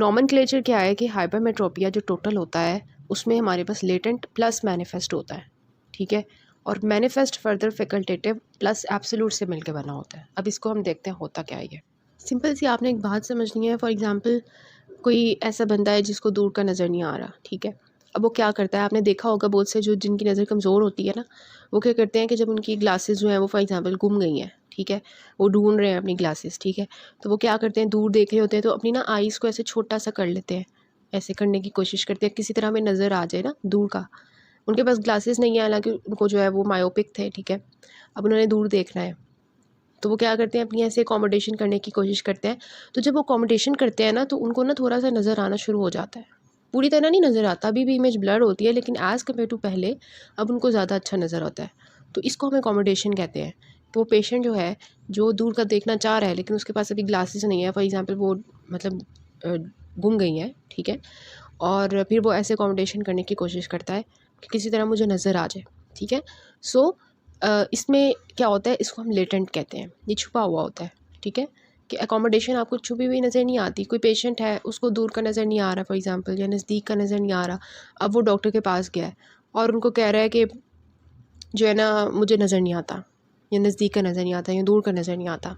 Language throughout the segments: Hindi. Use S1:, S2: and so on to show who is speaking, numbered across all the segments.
S1: नॉमेनक्लेचर क्या है कि हाइपरमेट्रोपिया जो टोटल होता है उसमें हमारे पास लेटेंट प्लस मैनिफेस्ट होता है, ठीक है, और manifest further facultative plus absolute से मिलकर बना होता है। अब इसको हम देखते हैं होता क्या है ये। सिंपल सी आपने एक बात समझनी है। फॉर एग्जांपल कोई ऐसा बंदा है जिसको दूर का नज़र नहीं आ रहा, ठीक है। अब वो क्या करता है, आपने देखा होगा बहुत से जो जिनकी नज़र कमज़ोर होती है ना, वो क्या करते हैं कि जब उनकी ग्लासेस जो हैं वो फॉर एग्जांपल गुम गई हैं, ठीक है, वो ढूंढ रहे हैं अपनी ग्लासेस, ठीक है, तो वो क्या करते हैं, दूर देख रहे होते हैं तो अपनी ना आईज़ को ऐसे छोटा सा कर लेते हैं, ऐसे करने की कोशिश करते हैं किसी तरह हमें नज़र आ जाए ना दूर का। उनके पास ग्लासेस नहीं है, हालांकि उनको जो है वो मायोपिक थे, ठीक है, अब उन्होंने दूर देखना है, तो वो क्या करते हैं, अपनी ऐसे अकोमोडेशन करने की कोशिश करते हैं। तो जब वो अकोमोडेशन करते हैं ना, तो उनको ना थोड़ा सा नज़र आना शुरू हो जाता है, पूरी तरह नहीं नज़र आता, अभी भी इमेज ब्लर होती है, लेकिन एज़ कम्पेयर टू पहले अब उनको ज़्यादा अच्छा नज़र आता है। तो इसको हम अकोमोडेशन कहते हैं। तो वो पेशेंट जो है, जो दूर का देखना चाह रहा है लेकिन उसके पास अभी ग्लासेस नहीं है, फॉर एग्जांपल वो मतलब गुम गई हैं, ठीक है, और फिर वो ऐसे अकोमोडेशन करने की कोशिश करता है कि किसी तरह मुझे नज़र आ जाए, ठीक है। सो इसमें क्या होता है, इसको हम लेटेंट कहते हैं, ये छुपा हुआ होता है, ठीक है, कि अकोमोडेशन आपको छुपी हुई नज़र नहीं आती। कोई पेशेंट है, उसको दूर का नज़र नहीं आ रहा फॉर एग्जांपल, या नज़दीक का नज़र नहीं आ रहा, अब वो डॉक्टर के पास गया है और उनको कह रहा है कि जो है ना मुझे नज़र नहीं आता, या नज़दीक का नज़र नहीं आता, या दूर का नज़र नहीं आता,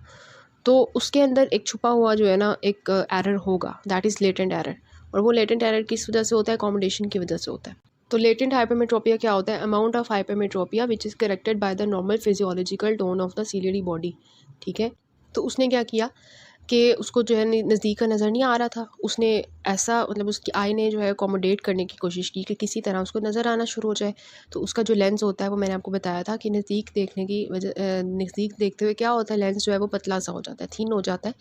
S1: तो उसके अंदर एक छुपा हुआ जो है ना एक एरर होगा, दैट इज़ लेटेंट एरर। और वो लेटेंट एरर किस वजह से होता है, अकोमोडेशन की वजह से होता है। तो लेटेंट हाइपरमेट्रोपिया क्या होता है, amount of hypermetropia which is corrected by the normal physiological tone of the ciliary body, ठीक है। तो उसने क्या किया कि उसको जो है नज़दीक का नज़र नहीं आ रहा था, उसने ऐसा मतलब उसकी आई ने जो है अकोमोडेट करने की कोशिश की कि किसी तरह उसको नज़र आना शुरू हो जाए। तो उसका जो लेंस होता है वो मैंने आपको बताया था कि नज़दीक देखने की वजह नज़दीक देखते हुए क्या होता है, लेंस जो है वो पतला सा हो जाता है, थिन हो जाता है,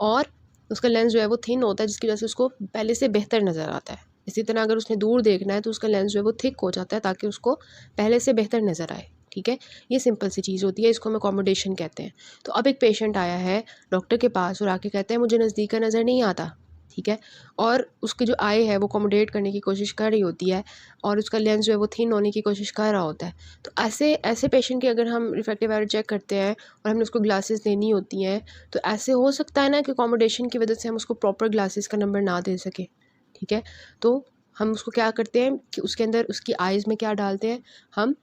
S1: और उसका लेंस जो है वो थिन होता है, जिसकी वजह से उसको पहले से बेहतर नज़र आता है। इसी तरह अगर उसने दूर देखना है तो उसका लेंस जो है वो थिक हो जाता है ताकि उसको पहले से बेहतर नज़र आए, ठीक है। ये सिंपल सी चीज़ होती है, इसको हम अकोमोडेशन कहते हैं। तो अब एक पेशेंट आया है डॉक्टर के पास और आके कहते हैं मुझे नज़दीक का नज़र नहीं आता, ठीक है, और उसकी जो आई है वो अकोमोडेट करने की कोशिश कर रही होती है और उसका लेंस जो है वो थिन होने की कोशिश कर रहा होता है। तो ऐसे ऐसे पेशेंट की अगर हम रिफ्रैक्टिव एरर चेक करते हैं और हमने उसको ग्लासेस देनी होती हैं, तो ऐसे हो सकता है ना कि अकोमोडेशन की वजह से हम उसको प्रॉपर ग्लासेस का नंबर ना दे सकें, ठीक है। तो हम उसको क्या करते हैं कि उसके अंदर उसकी आइज़ में क्या डालते हैं, हम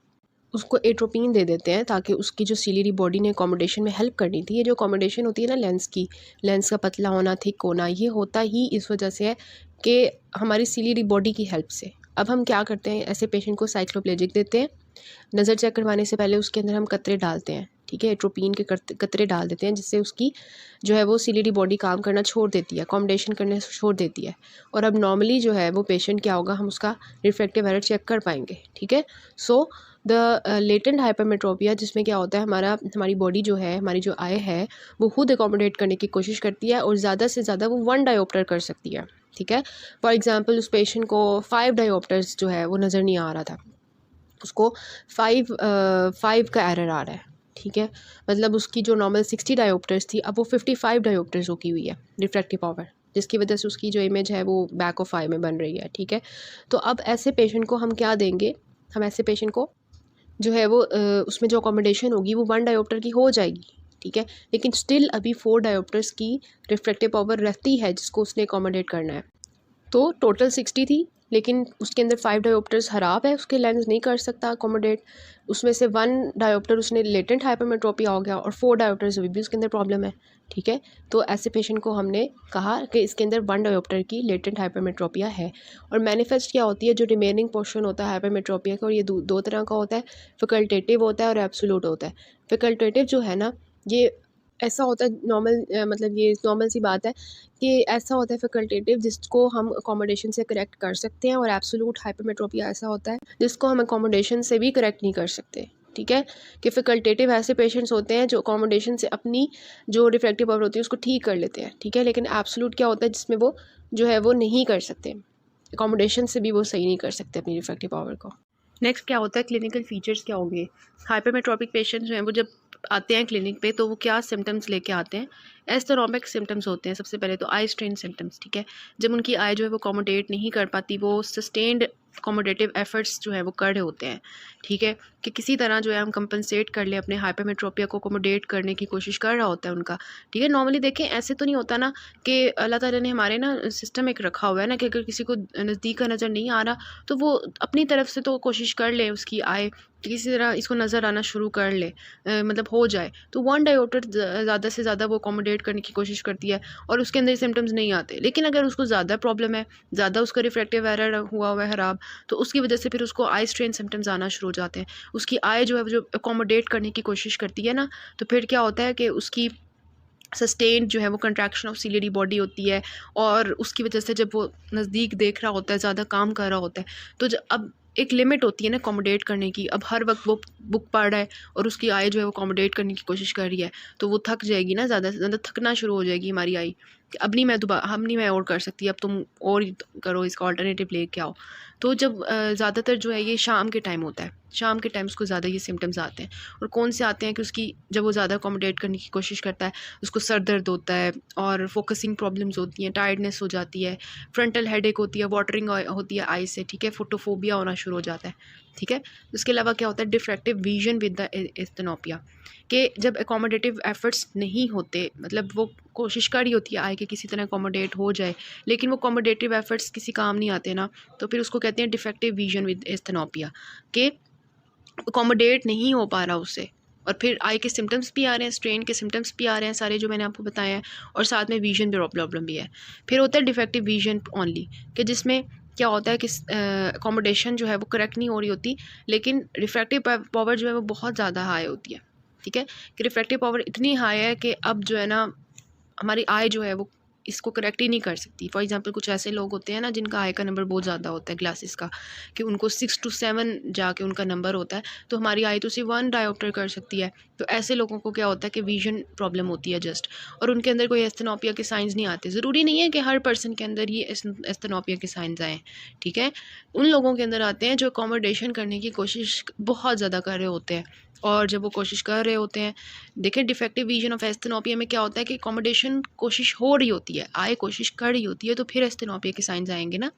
S1: उसको एट्रोपिन दे देते हैं ताकि उसकी जो सिलियरी बॉडी ने अकोमोडेशन में हेल्प करनी थी। ये जो अकोमोडेशन होती है ना लेंस की, लेंस का पतला होना, थिक होना, ये होता ही इस वजह से है कि हमारी सिलियरी बॉडी की हेल्प से। अब हम क्या करते हैं, ऐसे पेशेंट को साइक्लोप्लेजिक देते हैं। नज़र चेक करवाने से पहले उसके अंदर हम कतरे डालते हैं, ठीक है, एट्रोपिन के कतरे डाल देते हैं, जिससे उसकी जो है वो सिलियरी बॉडी काम करना छोड़ देती है, अकोमोडेशन करने छोड़ देती है। और अब नॉर्मली जो है वो पेशेंट क्या होगा, हम उसका रिफ्रैक्टिव एरर चेक कर पाएंगे, ठीक है। सो द लेटेंट हाइपरमेट्रोपिया, जिसमें क्या होता है, हमारी बॉडी जो है, हमारी जो आई है, वो खुद अकोमोडेट करने की कोशिश करती है और ज़्यादा से ज़्यादा वो 1 डायोप्टर कर सकती है, ठीक है। फॉर एग्जांपल उस पेशेंट को 5 डायोप्टर्स जो है वो नज़र नहीं आ रहा था, उसको 5 का एरर आ रहा है, ठीक है, मतलब उसकी जो नॉर्मल 60 डायोप्टर्स थी अब वो 55 डायोप्टर्स हो की हुई है रिफ्रैक्टिव पावर, जिसकी वजह से उसकी जो इमेज है वो बैक ऑफ आई में बन रही है, ठीक है। तो अब ऐसे पेशेंट को हम क्या देंगे, हम ऐसे पेशेंट को जो है वो उसमें जो अकोमोडेशन होगी वो 1 डायोप्टर की हो जाएगी, ठीक है, लेकिन स्टिल अभी 4 डायोप्टर्स की रिफ्रैक्टिव पावर रहती है जिसको उसने अकोमोडेट करना है। तो टोटल 60 थी, लेकिन उसके अंदर 5 डायोप्टर्स ख़राब है, उसके लेंस नहीं कर सकता अकोमोडेट, उसमें से 1 डायोप्टर उसने लेटेंट हाइपरमेट्रोपिया हो गया और 4 डायोप्टर्स अभी भी उसके अंदर प्रॉब्लम है, ठीक है। तो ऐसे पेशेंट को हमने कहा कि इसके अंदर 1 डायोप्टर की लेटेंट हाइपरमेट्रोपिया है। और मैनिफेस्ट क्या होती है, जो रिमेनिंग पोर्शन होता है हाइपरमेट्रोपिया का, और ये दो तरह का होता है, फैकल्टेटिव होता है और एब्सोल्यूट होता है। फैकल्टेटिव जो है ना, ये ऐसा होता है नॉर्मल मतलब ये नॉर्मल सी बात है कि ऐसा होता है फैकल्टेटिव जिसको हम अकोमोडेशन से करेक्ट कर सकते हैं, और एब्सोल्यूट हाइपरमेट्रोपिया ऐसा होता है जिसको हम अकोमोडेशन से भी करेक्ट नहीं कर सकते, ठीक है। कि फैकल्टेटिव ऐसे पेशेंट्स होते हैं जो अकोमोडेशन से अपनी जो रिफ्रैक्टिव पावर होती है उसको ठीक कर लेते हैं, ठीक है, लेकिन एब्सोल्यूट क्या होता है जिसमें वो जो है वो नहीं कर सकते, अकोमोडेशन से भी वो सही नहीं कर सकते अपनी रिफ्रैक्टिव पावर को। नेक्स्ट क्या होता है, क्लिनिकल फीचर्स क्या होंगे। हाइपरमेट्रोपिक पेशेंट्स जो हैं वो जब आते हैं क्लिनिक पे तो वो क्या सिम्टम्स लेके आते हैं, एस्थेनोमिक सिम्टम्स होते हैं सबसे पहले तो आई स्ट्रेन सिम्टम्स, ठीक है। जब उनकी आई जो है वो अकोमोडेट नहीं कर पाती, वो सस्टेन्ड अकोमोडेटिव एफर्ट्स जो है वो कर रहे होते हैं, ठीक है, कि किसी तरह जो है हम कंपनसेट कर ले, अपने हाइपरमेट्रोपिया को अकोमोडेट करने की कोशिश कर रहा होता है उनका, ठीक है। नॉर्मली देखें ऐसे तो नहीं होता ना कि अल्लाह ताला ने हमारे ना सिस्टम एक रखा हुआ है ना कि अगर किसी को नज़दीक का नज़र नहीं आ रहा तो वो अपनी तरफ से तो कोशिश कर ले उसकी आए किसी तरह इसको नज़र आना शुरू कर ले, मतलब हो जाए, तो वन डायोटर ज़्यादा से ज़्यादा वो अकोमोडेट करने की कोशिश करती है और उसके अंदर सिम्टम्स नहीं आते। लेकिन अगर उसको ज़्यादा प्रॉब्लम है, ज़्यादा उसका रिफ्रैक्टिव एरर हुआ है ख़राब, तो उसकी वजह से फिर उसको आई स्ट्रेन सिम्टम्स आना शुरू हो जाते हैं। उसकी आई जो है जो अकोमोडेट करने की कोशिश करती है ना, तो फिर क्या होता है कि उसकी सस्टेन्ड जो है वो कंट्रैक्शन ऑफ सिलियरी बॉडी होती है और उसकी वजह से जब वो नज़दीक देख रहा होता है, ज़्यादा काम कर रहा होता है, तो अब एक लिमिट होती है ना अकोमोडेट करने की। अब हर वक्त वो बुक पढ़ रहा है और उसकी आई जो है वो अकोमोडेट करने की कोशिश कर रही है, तो वो थक जाएगी ना, ज़्यादा से ज़्यादा थकना शुरू हो जाएगी हमारी आई कि अब नहीं मैं दोबारा, हम नहीं मैं और कर सकती, अब तुम और करो, इसका ऑल्टरनेटिव लेके आओ। तो जब ज़्यादातर जो है ये शाम के टाइम होता है, शाम के टाइम उसको ज़्यादा ये सिम्टम्स आते हैं। और कौन से आते हैं कि उसकी जब वो ज़्यादा अकोमोडेट करने की कोशिश करता है, उसको सर दर्द होता है और फोकसिंग प्रॉब्लम्स होती हैं, टायर्डनेस हो जाती है, फ्रंटल हेडेक होती है, वाटरिंग होती है आई से, ठीक है, फोटोफोबिया होना शुरू हो जाता है, ठीक है। उसके अलावा क्या होता है, डिफ्रैक्टिव विजन विद द एस्थेनोपिया, कि जब अकोमोडेटिव एफर्ट्स नहीं होते, मतलब वो कोशिश कर रही होती है आए कि किसी तरह अकोमोडेट हो जाए, लेकिन वो अकोमोडेटिव एफर्ट्स किसी काम नहीं आते ना, तो फिर उसको कहते हैं डिफेक्टिव विजन विद एस्थेनोपिया, कि अकोमोडेट नहीं हो पा रहा उससे, और फिर आई के सिम्टम्स भी आ रहे हैं, स्ट्रेन के सिम्टम्स भी आ रहे हैं सारे जो मैंने आपको बताए हैं, और साथ में विजन प्रॉब्लम भी है। फिर होता है डिफेक्टिव विजन ओनली, कि जिसमें क्या होता है कि अकोमोडेशन जो है वो करेक्ट नहीं हो रही होती, लेकिन रिफ्रैक्टिव पावर जो है वो बहुत ज़्यादा हाई होती है, ठीक है, कि रिफ्रैक्टिव पावर इतनी हाई है कि अब जो है ना हमारी आई जो है वो इसको करेक्ट ही नहीं कर सकती। फॉर एग्जांपल कुछ ऐसे लोग होते हैं ना जिनका आई का नंबर बहुत ज़्यादा होता है ग्लासेस का, कि उनको 6 to 7 जाके उनका नंबर होता है, तो हमारी आई तो सिर्फ 1 डायोप्टर कर सकती है। तो ऐसे लोगों को क्या होता है कि विजन प्रॉब्लम होती है जस्ट, और उनके अंदर कोई एस्थेनोपिया के साइंस नहीं आते। ज़रूरी नहीं है कि हर पर्सन के अंदर ये एस्थेनोपिया के साइंस आएँ, ठीक है। उन लोगों के अंदर आते हैं जो अकोमोडेशन करने की कोशिश बहुत ज़्यादा कर रहे होते हैं, और जब वो कोशिश कर रहे होते हैं, देखें डिफेक्टिव विजन ऑफ एस्थेनोपिया में क्या होता है कि अकोमोडेशन कोशिश हो रही होती है, आए कोशिश कर रही होती है, तो फिर एस्थेनोपिया के साइंस आएंगे ना,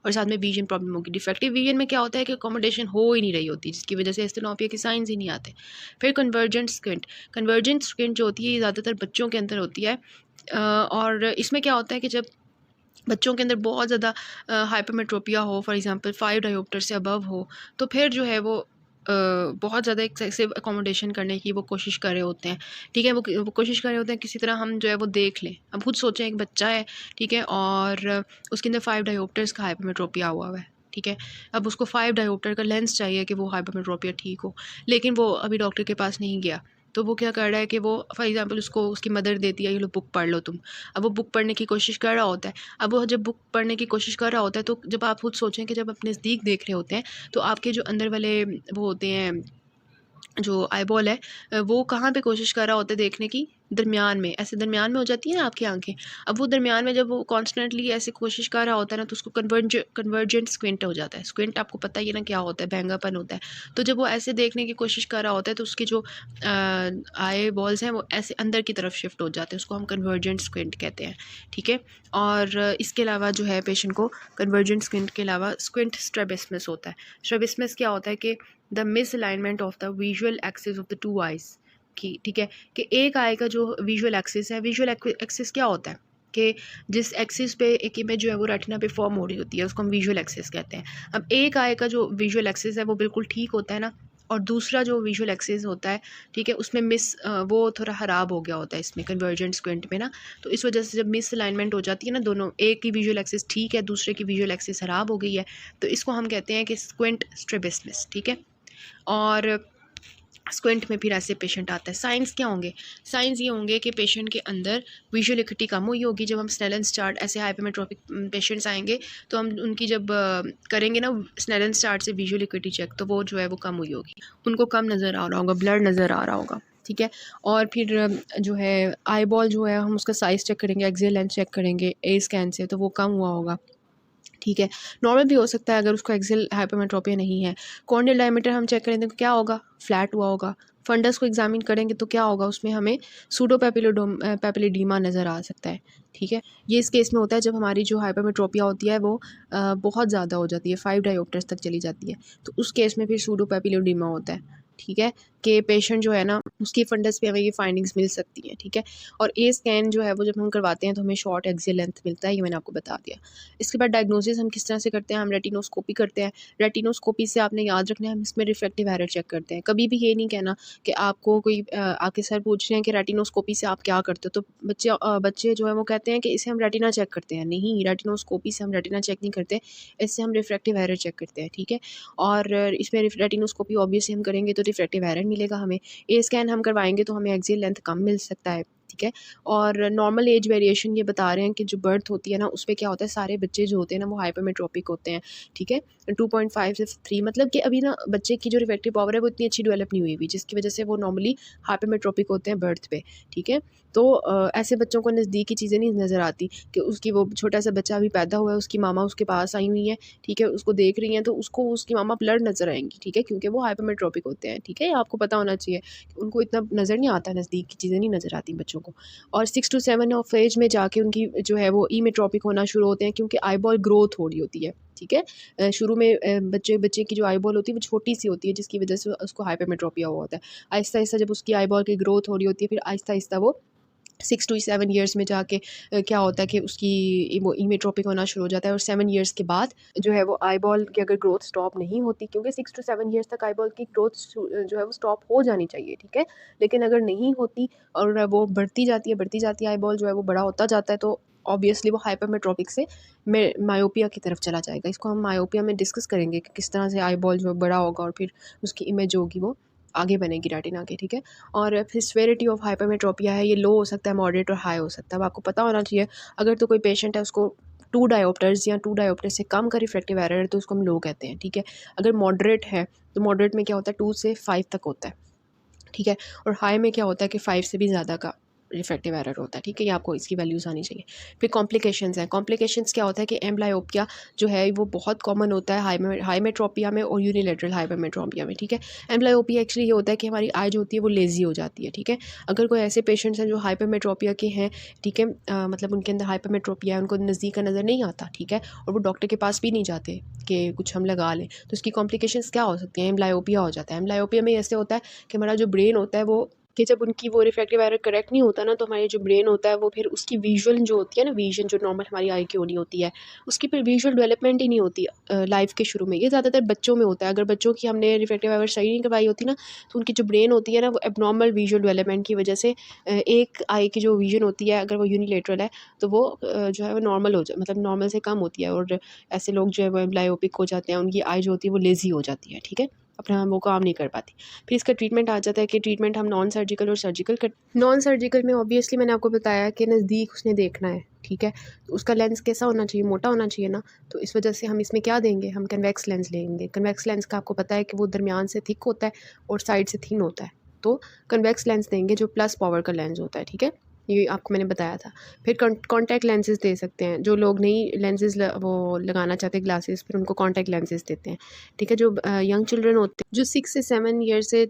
S1: और साथ में विजन प्रॉब्लम होगी। डिफेक्टिव विजन में क्या होता है कि अकोमोडेशन हो ही नहीं रही होती, जिसकी वजह से एस्थेनोपिया के साइंस ही नहीं आते। फिर कन्वर्जेंट स्क्विंट जो होती है ये ज़्यादातर बच्चों के अंदर होती है, और इसमें क्या होता है कि जब बच्चों के अंदर बहुत ज़्यादा हाइपरमेट्रोपिया हो, फॉर एग्जांपल 5 डायोप्टर से अबव हो, तो फिर जो है वो बहुत ज़्यादा एक्सेसिव अकोमोडेशन करने की वो कोशिश कर रहे होते हैं, ठीक है। वो कोशिश कर रहे होते हैं किसी तरह हम जो है वो देख लें। अब खुद सोचें एक बच्चा है, ठीक है, और उसके अंदर 5 डायोप्टर्स का हाइपरमेट्रोपिया हुआ है, ठीक है। अब उसको 5 डायोप्टर का लेंस चाहिए कि वो हाइपरमेट्रोपिया ठीक हो, लेकिन वो अभी डॉक्टर के पास नहीं गया, तो वो क्या कर रहा है कि वो फॉर एग्जांपल उसको उसकी मदर देती है, ये लो बुक पढ़ लो तुम। अब वो बुक पढ़ने की कोशिश कर रहा होता है। अब वो जब बुक पढ़ने की कोशिश कर रहा होता है, तो जब आप खुद सोचें कि जब आप नज़दीक देख रहे होते हैं, तो आपके जो अंदर वाले वो होते हैं, जो आईबॉल है, वो कहाँ पे कोशिश कर रहा होता है देखने की, दरमियान में, ऐसे दरमियान में हो जाती है ना आपकी आंखें। अब वो दरमियान में जब वो कॉन्स्टेंटली ऐसे कोशिश कर रहा होता है ना, तो उसको कन्वर्जेंट स्क्विंट हो जाता है। स्क्विंट आपको पता ही है ना क्या होता है, बैंगापन होता है। तो जब वो ऐसे देखने की कोशिश कर रहा होता है, तो उसके जो आई बॉल्स हैं वो ऐसे अंदर की तरफ शिफ्ट हो जाते हैं, उसको हम कन्वर्जेंट स्क्विंट कहते हैं, ठीक है। और इसके अलावा जो है पेशेंट को कन्वर्जेंट स्क्विंट के अलावा स्क्विंट स्ट्रैबिस्मस होता है। स्ट्रैबिस्मस क्या होता है कि the misalignment of the visual axis of the two eyes की, ठीक है, कि एक आई का जो विजुअल एक्सिस है, विजुअल एक्सिस क्या होता है कि जिस एक्सिस पे एक इमेज जो है वो रेटिना पे फॉर्म हो रही होती है, उसको हम विजुअल एक्सिस कहते हैं। अब एक आई का जो विजुअल एक्सिस है वो बिल्कुल ठीक होता है ना, और दूसरा जो विजुअल एक्सिस होता है, ठीक है, उसमें वो थोड़ा ख़राब हो गया होता है इसमें कन्वर्जेंट स्क्विंट में ना। तो इस वजह से जब मिस अलाइनमेंट हो जाती है ना, दोनों, एक की विजुअल एक्सिस ठीक है, दूसरे की विजुअल एक्सिस ख़राब हो गई है, तो इसको हम कहते हैं कि स्क्विंट स्ट्रैबिस्मस, ठीक है। और स्क्विंट में फिर ऐसे पेशेंट आता है। साइंस क्या होंगे? साइंस ये होंगे कि पेशेंट के अंदर विजुअल एक्यूटी कम हुई होगी। जब हम स्नेलन चार्ट, ऐसे हाइपरमेट्रोपिक पेशेंट्स आएंगे तो हम उनकी जब करेंगे ना स्नेलन चार्ट से विजुअल एक्यूटी चेक, तो वो जो है वो कम हुई होगी, उनको कम नज़र आ रहा होगा, ब्लर नज़र आ रहा होगा, ठीक है। और फिर जो है आई बॉल जो है हम उसका साइज़ चेक करेंगे, एक्सियल लेंथ चेक करेंगे ए स्कैन से, तो वो कम हुआ होगा, ठीक है। नॉर्मल भी हो सकता है अगर उसको एक्सियल हाइपरमेट्रोपिया नहीं है। कॉर्नियल डायमीटर हम चेक करें तो क्या होगा, फ्लैट हुआ होगा। फंडस को एग्जामिन करेंगे तो क्या होगा, उसमें हमें सूडो पैपिलोडीमा नज़र आ सकता है। ठीक है, ये इस केस में होता है जब हमारी जो हाइपरमेट्रोपिया होती है वो बहुत ज़्यादा हो जाती है, 5 डायोप्टर्स तक चली जाती है, तो उस केस में फिर सूडो पैपिलोडीमा होता है। ठीक है, कि पेशेंट जो है ना उसकी फंडस पे हमें ये फाइंडिंग्स मिल सकती हैं। ठीक है, और ए स्कैन जो है वो जब हम करवाते हैं तो हमें शॉर्ट एक्सियल लेंथ मिलता है, ये मैंने आपको बता दिया। इसके बाद डायग्नोसिस हम किस तरह से करते हैं, हम रेटिनोस्कोपी करते हैं। रेटिनोस्कोपी से आपने याद रखना है हम इसमें रिफ्रैक्टिव एरर चेक करते हैं। कभी भी ये नहीं कहना कि आपको कोई आके सर पूछ रहे हैं कि रेटिनोस्कोपी से आप क्या करते हो, तो बच्चे जो है वो कहते हैं कि इसे हम रेटिना चेक करते हैं। नहीं, रेटिनोस्कोपी से हम रेटिना चेक नहीं करते, इससे हम रिफ्रैक्टिव एरर चेक करते हैं। ठीक है, और इसमें रेटिनोस्कोपी ऑब्वियसली हम करेंगे तो रिफ्रैक्टिव एरर मिलेगा हमें। ए स्कैन हम करवाएंगे तो हमें एक्सियल लेंथ कम मिल सकता है। ठीक है, और नॉर्मल एज वेरिएशन ये बता रहे हैं कि जो बर्थ होती है ना उस पे क्या होता है, सारे बच्चे जो होते हैं ना वो हाइपरमेट्रोपिक होते हैं। ठीक है, 2.5 से 3, मतलब कि अभी ना बच्चे की जो रिफ्रैक्टिव पावर है वो इतनी अच्छी डेवलप नहीं हुई हुई, जिसकी वजह से वो नॉर्मली हाइपरमेट्रोपिक होते हैं बर्थ पे। ठीक है, तो ऐसे बच्चों को नज़दीक की चीज़ें नहीं नज़र आती कि उसकी वो छोटा सा बच्चा अभी पैदा हुआ है, उसकी मामा उसके पास आई हुई है। ठीक है, उसको देख रही हैं तो उसको उसकी मामा ब्लर नज़र आएंगी। ठीक है, क्योंकि वो हाइपरमेट्रोपिक होते हैं। ठीक है, ये आपको पता होना चाहिए, उनको इतना नज़र नहीं आता, नज़दीक की चीज़ें नहीं नज़र आती बच्चों को। और 6 to 7 ऑफ एज में जाके उनकी जो है वो ईमेट्रोपिक होना शुरू होते हैं, क्योंकि आईबॉल ग्रोथ हो रही होती है। ठीक है, शुरू में बच्चे की जो आईबॉल होती है वो छोटी सी होती है, जिसकी वजह से उसको हाइपरमेट्रोपिया हुआ होता है। आहिस्ता आहिस्ता जब उसकी आईबॉल की ग्रोथ हो रही होती है, फिर आहिस्ता आहिस्ता वो 6 to 7 ईयर्स में जाके क्या होता है कि उसकी वो ईमेट्रोपिक होना शुरू हो जाता है। और 7 ईयर्स के बाद जो है वो आईबॉल की अगर ग्रोथ स्टॉप नहीं होती, क्योंकि 6 to 7 ईयर्स तक आईबॉल की ग्रोथ जो है वो स्टॉप हो जानी चाहिए। ठीक है, लेकिन अगर नहीं होती और वो बढ़ती जाती है आईबॉल जो है वो बड़ा होता जाता है, तो ऑब्वियसली वो हाइपरमेट्रोपिक से मायोपिया की तरफ चला जाएगा। इसको हम मायोपिया में डिस्कस करेंगे कि किस तरह से आईबॉल जो है बड़ा होगा और फिर उसकी इमेज होगी वो आगे बनेगी रेटिना के। ठीक है, और फिर सेवेरिटी ऑफ हाइपरमेट्रोपिया है, ये लो हो सकता है, मॉडरेट और हाई हो सकता है। अब आपको पता होना चाहिए अगर तो कोई पेशेंट है उसको 2 डायोप्टर्स या 2 डायोप्टर्स से कम का रिफ्रैक्टिव एरर है तो उसको हम लो कहते हैं। ठीक है, अगर मॉडरेट है तो मॉडरेट में क्या होता है 2 से 5 तक होता है। ठीक है, और हाई में क्या होता है कि 5 से भी ज़्यादा का रिफ्रैक्टिव एरर होता है। ठीक है, ये आपको इसकी वैल्यूज़ आनी चाहिए। फिर कॉम्प्लिकेशंस हैं। कॉम्प्लिकेशंस क्या होता है कि एम्ब्लायोपिया जो है वो बहुत कॉमन होता है हाइमेट्रोपिया में और यूनिलेटरल हाइपरमेट्रोपिया में। ठीक है, एम्ब्लायोपिया एक्चुअली ये होता है कि हमारी आई जो होती है वो लेज़ी हो जाती है। ठीक है, अगर कोई ऐसे पेशेंट्स हैं जो हाइपरमेट्रोपिया के हैं, ठीक है, मतलब उनके अंदर हाइपरमेट्रोपिया है, उनको नज़दीक का नज़र नहीं आता। ठीक है, और वो डॉक्टर के पास भी नहीं जाते कि कुछ हम लगा लें, तो इसकी कॉम्प्लिकेशंस क्या हो सकती हैं, एम्ब्लायोपिया हो जाता है। एम्ब्लायोपिया में ऐसे होता है कि हमारा जो ब्रेन होता है वो कि जब उनकी वो रिफ्रैक्टिव एरर करेक्ट नहीं होता ना, तो हमारी जो ब्रेन होता है वो फिर उसकी विजुअल जो होती है ना, विजन जो नॉर्मल हमारी आई की होनी होती है, उसकी फिर विजुअल डेवलपमेंट ही नहीं होती लाइफ के शुरू में। ये ज़्यादातर बच्चों में होता है। अगर बच्चों की हमने रिफ्रैक्टिव एरर सही नहीं करवाई होती ना, तो उनकी जो ब्रेन होती है ना वो एबनॉर्मल विजुअल डेवलपमेंट की वजह से एक आई की जो विजन होती है अगर वो यूनिलेटरल है तो वो जो है वो नॉर्मल हो जाए, मतलब नॉर्मल से कम होती है। और ऐसे लोग जो है वो एम्ब्लायोपिक हो जाते हैं, उनकी आई जो होती है वो लेज़ी हो जाती है। ठीक है, अपना वो काम नहीं कर पाती। फिर इसका ट्रीटमेंट आ जाता है कि ट्रीटमेंट हम नॉन सर्जिकल और सर्जिकल कर। नॉन सर्जिकल में ऑब्वियसली मैंने आपको बताया कि नज़दीक उसने देखना है। ठीक है, तो उसका लेंस कैसा होना चाहिए, मोटा होना चाहिए ना, तो इस वजह से हम इसमें क्या देंगे, हम कन्वेक्स लेंस लेंगे। कन्वेक्स लेंस का आपको पता है कि वो दरमियान से थिक होता है और साइड से थिन होता है, तो कन्वेक्स लेंस देंगे जो प्लस पावर का लेंस होता है। ठीक है, ये आपको मैंने बताया था। फिर कॉन्टैक्ट लेंसेज दे सकते हैं, जो लोग नहीं लेंसेज वो लगाना चाहते ग्लासेस, फिर उनको कॉन्टैक्ट लेंसेज देते हैं। ठीक है, जो यंग चिल्ड्रन होते हैं जो 6 से 7 ईयर से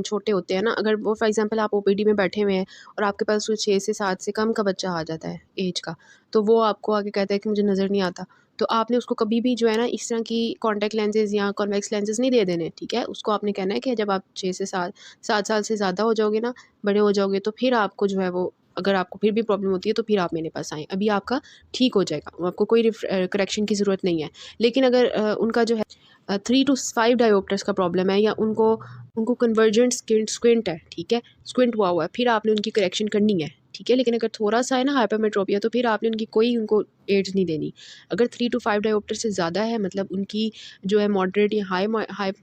S1: छोटे होते हैं ना, अगर वो फॉर एग्जांपल आप ओपीडी में बैठे हुए हैं और आपके पास वो 6 से 7 से कम का बच्चा आ जाता है एज का, तो वो आपको आके कहता है कि मुझे नज़र नहीं आता, तो आपने उसको कभी भी जो है ना इस तरह की कॉन्टैक्ट लेंसेज या कॉन्वेक्स लेंसेज नहीं दे देने। ठीक है, उसको आपने कहना है कि जब आप 6 से 7 साल से ज़्यादा हो जाओगे ना, बड़े हो जाओगे, तो फिर आपको जो है वो, अगर आपको फिर भी प्रॉब्लम होती है तो फिर आप मेरे पास आएँ, अभी आपका ठीक हो जाएगा, आपको कोई करेक्शन की ज़रूरत नहीं है। लेकिन अगर उनका जो है 3 to 5 डायोप्टर्स का प्रॉब्लम है, या उनको उनको कन्वर्जेंट स्क्विंट है, ठीक है, स्क्विंट हुआ है, फिर आपने उनकी करेक्शन करनी है। ठीक है, लेकिन अगर थोड़ा सा है ना हाइपरमेट्रोपिया, तो फिर आपने उनकी कोई उनको एड्स नहीं देनी। अगर 3 to 5 डायोप्टर से ज़्यादा है, मतलब उनकी जो है मॉडरेट या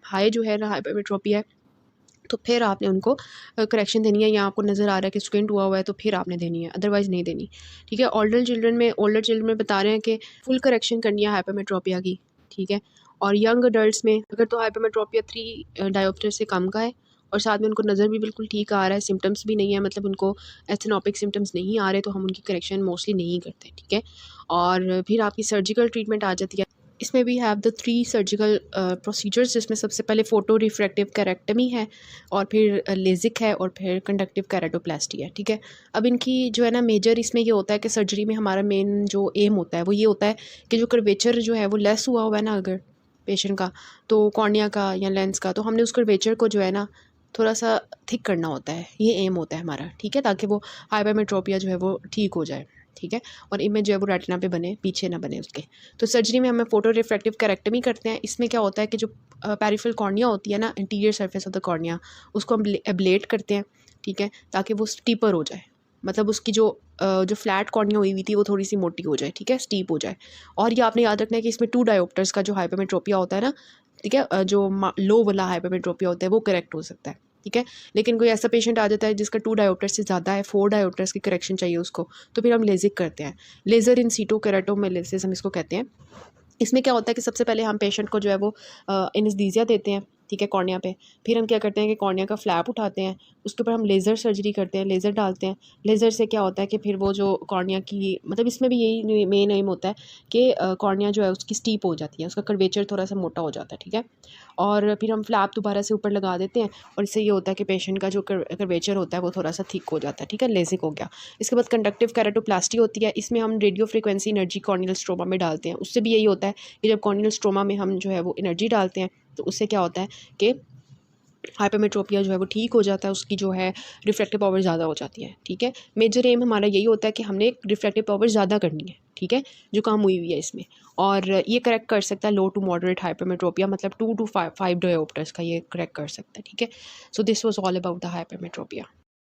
S1: हाई जो है ना हाइपरमेट्रोपिया है, तो फिर आपने उनको करेक्शन देनी है, या आपको नज़र आ रहा है कि स्क्विंट हुआ है तो फिर आपने देनी है, अदरवाइज़ नहीं देनी। ठीक है, ओल्डर चिल्ड्रन में बता रहे हैं कि फुल करेक्शन करनी है हाइपरमेट्रोपिया की। ठीक है, और यंग अडल्ट्स में अगर तो हाइपरमेट्रोपिया 3 डायोप्टर से कम का है और साथ में उनको नज़र भी बिल्कुल ठीक आ रहा है, सिम्टम्स भी नहीं है, मतलब उनको एस्थेनोपिक सिम्टम्स नहीं आ रहे, तो हम उनकी करेक्शन मोस्टली नहीं करते। ठीक है, और फिर आपकी सर्जिकल ट्रीटमेंट आ जाती है। इसमें we have the 3 surgical procedures, जिसमें सबसे पहले फ़ोटो रिफ्रैक्टिव केरेक्टमी है, और फिर लेज़िक है, और फिर कंडक्टिव केराटोप्लास्टी है, ठीक है। अब इनकी जो है ना मेजर इसमें ये होता है कि सर्जरी में हमारा मेन जो एम होता है वो ये होता है कि जो कर्वेचर जो है वो लेस हुआ हुआ है ना अगर पेशेंट का, तो कॉर्निया का या लेंस का, तो हमने उस कर्वेचर को जो है ना थोड़ा सा थिक करना होता है, ये एम होता है हमारा, ठीक है, ताकि वो हाइपरमेट्रोपिया जो है वो ठीक हो जाए, ठीक है, और इमेज जो है वो रेटिना पे बने, पीछे ना बने उसके। तो सर्जरी में हमें फोटो रिफ्रैक्टिव कैरेक्टमी करते हैं। इसमें क्या होता है कि जो पेरिफेरल कॉर्निया होती है ना, interior surface of the cornea, उसको हम एब्लेट करते हैं, ठीक है, ताकि वो स्टीपर हो जाए, मतलब उसकी जो फ्लैट कॉर्निया हुई हुई थी वो थोड़ी सी मोटी हो जाए, ठीक है, स्टीप हो जाए। और ये आपने याद रखना है कि इसमें 2 डायोप्टर्स का जो हाइपरमेट्रोपिया होता है ना, ठीक है, जो लो वाला हाइपरमेट्रोपिया होता है वो करेक्ट हो सकता है, ठीक है। लेकिन कोई ऐसा पेशेंट आ जाता है जिसका 2 डायोप्टर से ज़्यादा है, 4 डायोप्टर्स की करेक्शन चाहिए उसको, तो फिर हम लेज़िक करते हैं। लेज़र इन सीटो केराटोमाइलिसिस हम इसको कहते हैं। इसमें क्या होता है कि सबसे पहले हम पेशेंट को जो है वो एनेस्थीसिया देते हैं, ठीक है, कॉर्निया पे। फिर हम क्या करते हैं कि कॉर्निया का फ्लैप उठाते हैं, उसके ऊपर हम लेज़र सर्जरी करते हैं, लेज़र डालते हैं। लेज़र से क्या होता है कि फिर वो जो कॉर्निया की, मतलब इसमें भी यही मेन एम होता है कि कॉर्निया जो है उसकी स्टीप हो जाती है, उसका कर्वेचर थोड़ा सा मोटा हो जाता है, ठीक है। और फिर हम फ्लैप दोबारा से ऊपर लगा देते हैं, और इससे ये होता है कि पेशेंट का जो कर्वेचर होता है वो थोड़ा सा थिक हो जाता है, ठीक है, लेज़िक हो गया। इसके बाद कंडक्टिव केराटोप्लास्टी होती है, इसमें हम radio frequency energy corneal stroma में डालते हैं। उससे भी यही होता है कि जब कॉर्नियल स्ट्रोमा में हम जो है वो एनर्जी डालते हैं तो उससे क्या होता है कि हाइपरमेट्रोपिया जो है वो ठीक हो जाता है, उसकी जो है रिफ्रैक्टिव पावर ज़्यादा हो जाती है, ठीक है। मेजर एम हमारा यही होता है कि हमने रिफ्रैक्टिव पावर ज़्यादा करनी है, ठीक है, जो काम हुई हुई है इसमें, और ये करेक्ट कर सकता है लो टू मॉडरेट हाइपरमेट्रोपिया, मतलब 2 to 5 डायोप्टर्स का ये करेक्ट कर सकता है, ठीक है। So this was all about the hypermetropia.